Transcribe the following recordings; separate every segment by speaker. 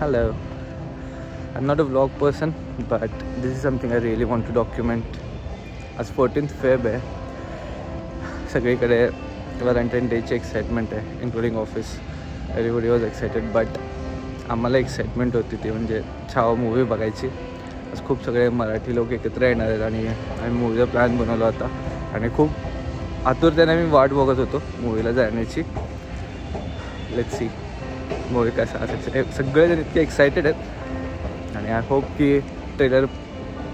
Speaker 1: Hello. I'm not a vlog person, but this is something I really want to document. आज 14th Feb आहे. सगळीकडे Valentine डेची excitement आहे, including office. Everybody was excited, but आम्हाला excitement होती ती म्हणजे छावा मूवी बघायची. आज खूप सगळे मराठी लोक एकत्र येणार आहेत आणि आम्ही मूवीचा प्लॅन बनवला होता आणि खूप आतुरतेने आम्ही वाट बघत होतो मूवीला जाण्याची. लेट्स सी मूवी कसा असायचं. सगळेजण इतके एक्सायटेड आहेत आणि आय होप की ट्रेलर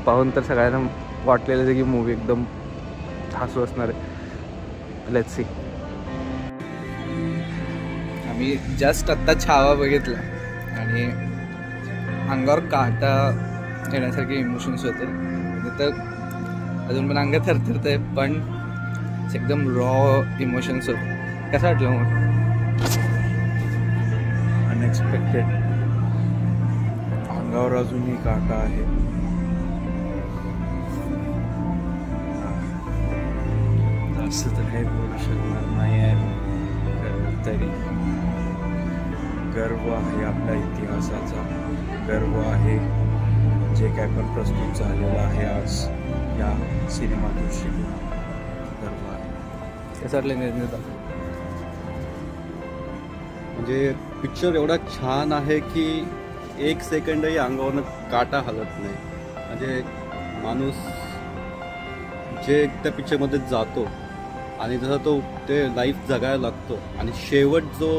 Speaker 1: पाहून तर सगळ्यांना वाटलेलं आहे की मूवी एकदम हसू असणार आहे. Let's see. आम्ही जस्ट आत्ता छावा बघितला आणि अंगावर काटा येण्यासारखे इमोशन्स होते. तर अजून पण अंग थरथरत आहे, पण एकदम रॉ इमोशन्स होते. कसं वाटलं मग?
Speaker 2: अनएक्सपेक्टेड. अंगावर अजूनही काटा आहे. जास्त तर काही बोलू शकणार नाही आहे, तरी गर्व आहे आपल्या इतिहासाचा. गर्व आहे जे काय पण प्रस्तुत झालेलं आहे आज या सिनेमा दृष्टीतून. गर्व आहे.
Speaker 1: कसं वाटलं निर्णय?
Speaker 3: म्हणजे पिक्चर एवढा छान आहे की एक सेकंडही अंगावरनं काटा हलत नाही. म्हणजे माणूस जे त्या पिक्चरमध्ये जातो आणि जसा तो ते लाईफ जगायला लागतो आणि शेवट जो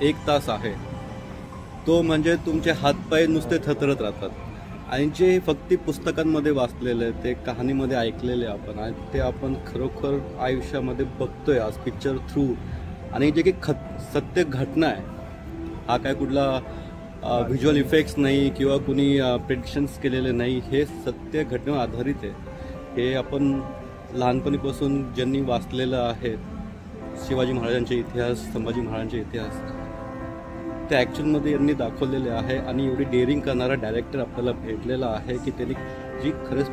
Speaker 3: 1 तास आहे तो म्हणजे तुमचे हातपाय नुसते थरथरत राहतात. आणि जे फक्त पुस्तकांमध्ये वाचलेले ते कहाणीमध्ये ऐकलेले आपण आणि ते आपण खरोखर आयुष्यामध्ये बघतोय आज पिक्चर थ्रू. आणि जे काही सत्य घटना आहे, हा काय कुठला व्हिज्युअल इफेक्ट्स नाही किंवा कुणी प्रेडिक्शन्स केलेले नाही, हे सत्य घटनेवर आधारित आहे. हे आपण लहानपणीपासून ज्यांनी वाचलेलं आहे शिवाजी महाराजांचे इतिहास, संभाजी महाराजांचे इतिहास, ते ॲक्च्युअलमध्ये यांनी दाखवलेले आहे. आणि एवढी डेअरिंग करणारा डायरेक्टर आपल्याला भेटलेला आहे की त्यांनी जी खरंच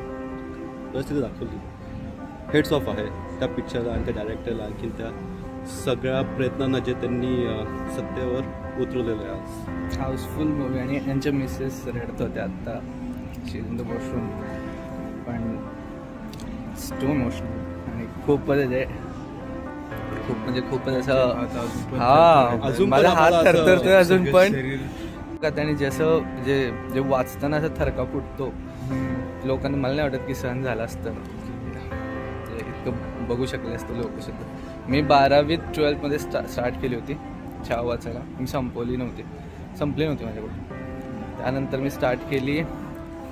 Speaker 3: परिस्थिती दाखवली. हेड्स ऑफ आहे त्या पिक्चरला आणि त्या डायरेक्टरला, आणखी त्या सगळ्या प्रयत्नांना जे त्यांनी सत्तेवर उतरवलेलं आहे.
Speaker 1: हाऊसफुल मूवी. आणि यांच्या मिसेस रडत होत्या आत्ता इन द वॉशरूम, पण टू इमोशनल आणि खूपच आहे. म्हणजे खूपच असं
Speaker 3: अजून
Speaker 1: माझा हात थरथरतोय अजून पण. आणि जसं जे वाचताना असं थरका फुटतो लोकांना, मला नाही वाटत की सहन झालं असतं, इतकं बघू शकले असतं लोक सुद्धा. मी 12वी 12th मध्ये स्टार्ट केली होती छावा वाचायला. मी संपली नव्हती माझ्याकडून. त्यानंतर मी स्टार्ट केली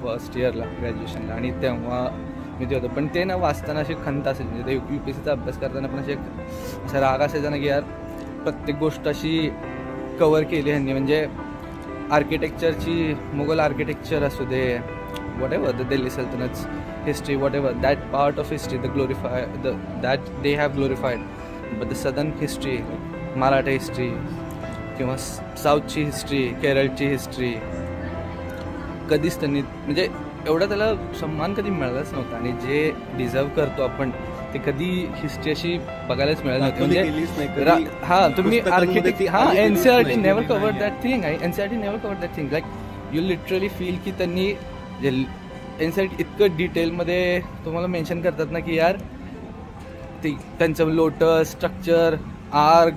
Speaker 1: फर्स्ट इयरला ग्रॅज्युएशनला आणि तेव्हा मी ते होतं. पण ते ना वाचताना अशी खंत असेल, म्हणजे ते UPSCचा अभ्यास करताना पण असा राग असायचा ना की यार प्रत्येक गोष्ट अशी कवर केली ह्यांनी. म्हणजे आर्किटेक्चरची, मुघल आर्किटेक्चर असू दे, वॉट एव्हर, द दिल्ली सल्तनत's history, whatever, that part of history, that they have glorified, but the southern history, Maratha history किंवा साऊथची हिस्ट्री, केरळची हिस्ट्री, कधीच त्यांनी म्हणजे एवढा त्याला सन्मान कधी मिळालाच नव्हता. आणि जे डिझर्व करतो आपण ते कधी हिस्ट्री अशी बघायलाच मिळाली नव्हती. म्हणजे तुम्ही architect NCERT never covered that thing. NCERT never covered that thing. Like you literally feel की त्यांनी NCERT इतकं डिटेलमध्ये तुम्हाला मेन्शन करतात ना की यार ते त्यांचं लोटस स्ट्रक्चर, आर्क,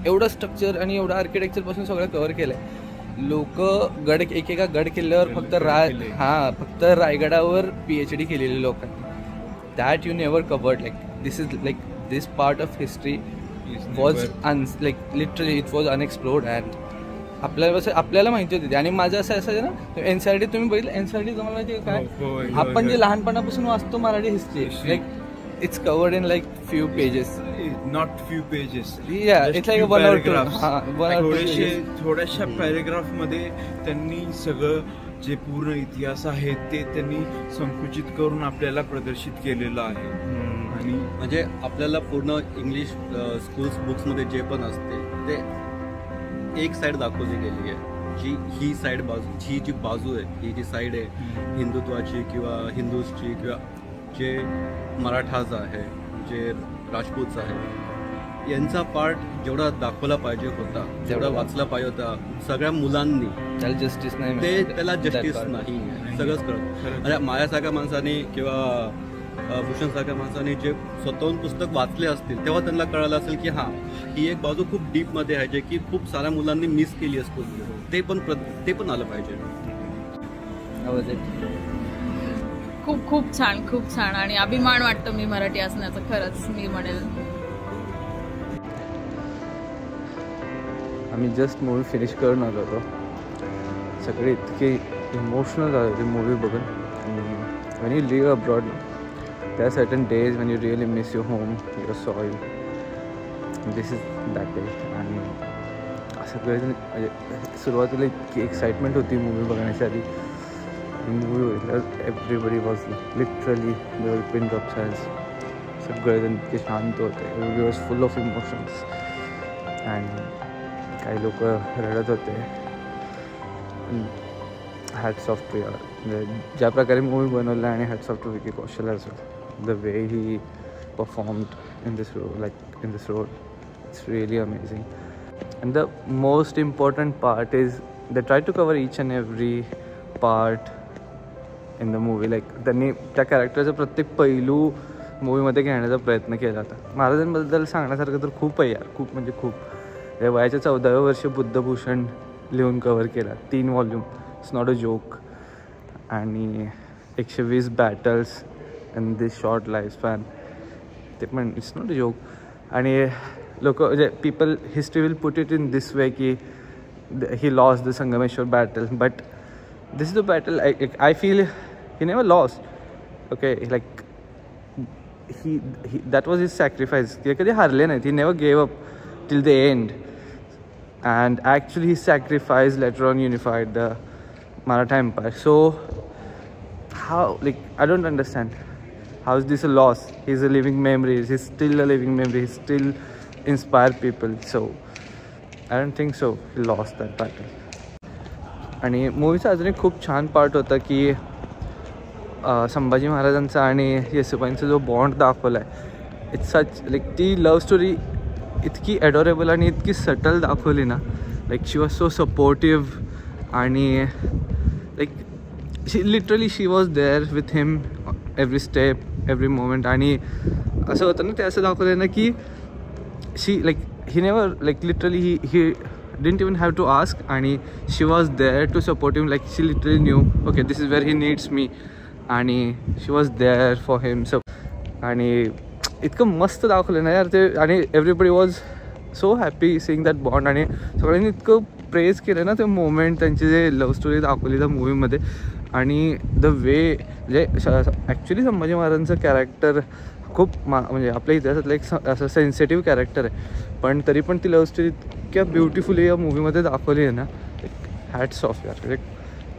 Speaker 1: एवढं स्ट्रक्चर आणि एवढं आर्किटेक्चरपासून सगळं कव्हर केलं आहे. लोक एकेका गड किल्ल्यावर फक्त रायगडावर PhD केलेली लोकांनी. That you never covered. Like this part of history was literally it was unexplored. And आपल्याला माहिती होती. आणि माझं असं असायचं ना, NCERT तुम्ही बघितलं, NCERT तुम्हाला माहिती आहे काय, आपण जे लहानपणापासून वाचतो Marathi history, like it's covered in like few pages,
Speaker 2: not few pages,
Speaker 1: yeah, it's like one or two
Speaker 2: थोड्याशा पॅरेग्राफ मध्ये त्यांनी सगळं जे पूर्ण इतिहास आहे ते त्यांनी संकुचित करून आपल्याला प्रदर्शित केलेलं आहे.
Speaker 3: आणि म्हणजे आपल्याला पूर्ण इंग्लिश स्कूल्स बुक्समध्ये जे पण असते ते एक साईड दाखवली गेली आहे. ही साईड ही जी बाजू आहे, ही जी साईड आहे हिंदुत्वाची किंवा हिंदूजची किंवा जे मराठाचं आहे, जे राजपूतचं आहे, यांचा पार्ट जेवढा दाखवला पाहिजे होता, जेवढा वाचला पाहिजे होता सगळ्या मुलांनी,
Speaker 1: त्याला जस्टिस नाही
Speaker 3: ते
Speaker 1: मिळालं.
Speaker 3: त्याला जस्टिस
Speaker 1: That part.
Speaker 3: नाही. सगळंच कळत. अरे माझ्यासारख्या माणसाने किंवा भूषण सारख्या माणसाने जे स्वतःहून पुस्तक वाचले असतील तेव्हा त्यांना कळालं असेल की हां, ही एक बाजू खूप डीपमध्ये आहे जे की खूप साऱ्या मुलांनी मिस केली असतो. ते पण आलं पाहिजे.
Speaker 1: How was it?
Speaker 4: खूप छान आणि अभिमान वाटतो मी मराठी असण्याचं, खरंच मी म्हणेल.
Speaker 1: आम्ही जस्ट मूवी फिनिश करून आलो होतो. सगळे इतके इमोशनल झाले ते मूवी बघून. when you live abroad, there are certain days when you really miss your home, your soil. And this is that day. आणि सगळेजण सुरुवातीला इतकी एक्साइटमेंट होती मूवी बघण्याच्या आधी. मूवी बघितल्यावर everybody was literally pin drop science. सगळेजण इतके शांत होते. Everybody was full of emotions. And काही लोक रडत होते. हॅट्स ऑफ टू यार, ज्या प्रकारे मूवी बनवलं आणि hats off to Vicky Kaushal as well. The way he performed in this role, it's really amazing. And the most important part is they try to cover each and every part in the movie. Like त्यांनी त्या कॅरेक्टरचा प्रत्येक पैलू मूवीमध्ये घेण्याचा प्रयत्न केला होता. महाराजांबद्दल सांगण्यासारखं तर खूप आहे यार, खूप म्हणजे खूप. वयाच्या 14व्या वर्षी बुद्धभूषण लिहून कव्हर केला, 3 volume. It's not a joke. आणि 120 battles in this short life span, ते पण इट्स नॉट अ जोक. आणि लोक म्हणजे people history will put it in this way की he lost the Sangameshwar battle, but this is the battle I feel he never lost. Okay, like he that was his sacrifice. ते कधी हारले नाहीत. He never gave up till the end. And actually he sacrifice later on unified the Maratha Empire. So how, like, I don't understand. How is this a loss? He's a living memory. He's still a living memory. He still inspire people. So I don't think so he lost that battle. आणि मूवीचा अजून एक खूप छान part होता की संभाजी महाराजांचा आणि येसुबाईंचा जो बॉन्ड दाखवला आहे. इट्स सच लाईक ती लव्ह स्टोरी इतकी ॲडोरेबल आणि इतकी सटल दाखवली ना. Like she was so supportive आणि like she was there with him every step, every moment. आणि असं होतं ना, ते असं दाखवलं ना की she like he never like literally he didn't even have to ask आणि she was there to support him. Like she literally knew okay this is where he needs me आणि she was there for him. So आणि इतकं मस्त दाखवलं ना यार ते. आणि everybody was so happy seeing that bond. आणि सगळ्यांनी इतकं प्रेज केलं ना ते मोमेंट, त्यांची जे लव्ह स्टोरी दाखवली त्या मूवीमध्ये. आणि द वे म्हणजे ॲक्च्युली संभाजी महाराजांचं कॅरेक्टर खूप म्हणजे आपल्या इतिहासातलं एक असं सेन्सिटिव्ह कॅरेक्टर आहे, पण तरी पण ती लव्ह स्टोरी इतक्या ब्युटिफुली या मूवीमध्ये दाखवली आहे ना. हॅट्स ऑफ यार,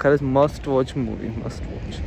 Speaker 1: खरंच must watch movie, must watch.